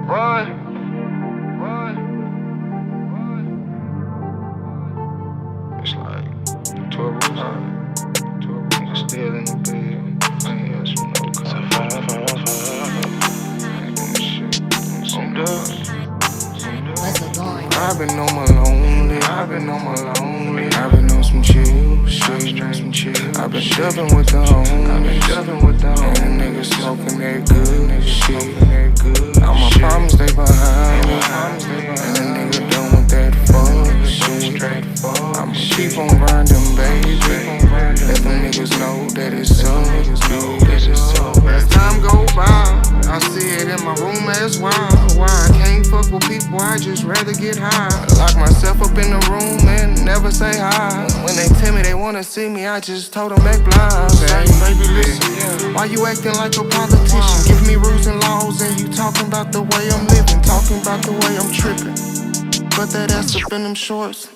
Run. It's like 12 niggas still in the bed. I ain't got some no I've been on my lonely, I've been on some chill shit, I've been dubbing with the homies, and niggas smoking that good shit. All my problems they behind me, and a nigga done with that fuck shit. I'ma keep on grinding, baby. Let them niggas know that it's up. As time go by, I see it in my room as well. Why I can't fuck with people, I just rather get high. Lock myself up in the room and never say hi. When they tell me they wanna see me, I just told them act blind. Baby, listen, why you acting like a politician? Give me rules and laws and you talking about the way I'm living, talking about the way I'm tripping. But that ass up in them shorts.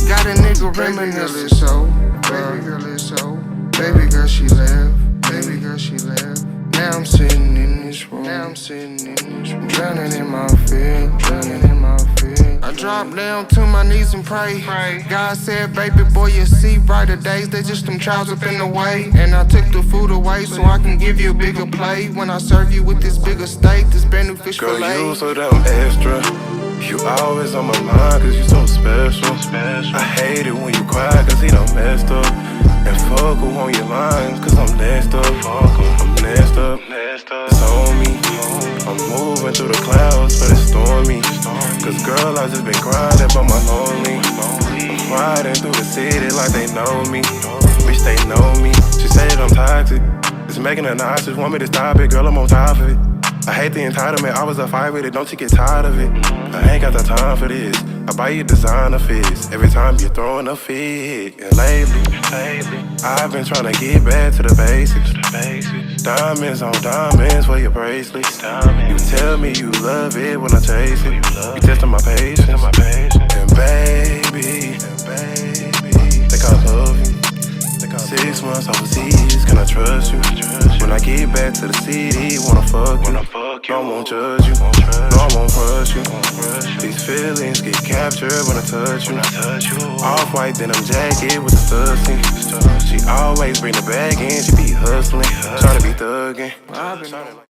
Got a nigga reminiscing. Baby girl is so. Baby girl she left. Now I'm sitting in this room. Drowning in my feelings. I drop down to my knees and pray. God said, baby boy, you see brighter days. They just them trials up in the way. And I took the food away so I can give you a bigger plate. When I serve you with this bigger steak, this brand new fish fillet. Girl, you so damn extra. You always on my mind cause you so special. I hate it when you cry cause he done messed up. And fuck who on your lines cause I'm next up. I'm next up. It's on me. I'm moving through the clouds but it's stormy. Cause girl, I just been grinding but my lonely. I'm riding through the city like they know me. Bitch, they know me. She say that I'm toxic. It's making her nauseous. Want me to stop it, girl, I'm on top of it. I hate the entitlement, I was a fight with it, don't you get tired of it? I ain't got the time for this, I buy you designer fits every time you're throwing a fit. And lately, I've been trying to get back to the basics. Diamonds on diamonds for your bracelets. You tell me you love it when I chase it. You testing my patience. And baby, think I love you. 6 months overseas, can I trust you? When I get back to the city, wanna fuck you. No, I won't judge you. No, I won't rush you. These feelings get captured when I touch you. Off-white denim jacket with the studs in. She always bring the bag in, she be hustling, tryna be thugging.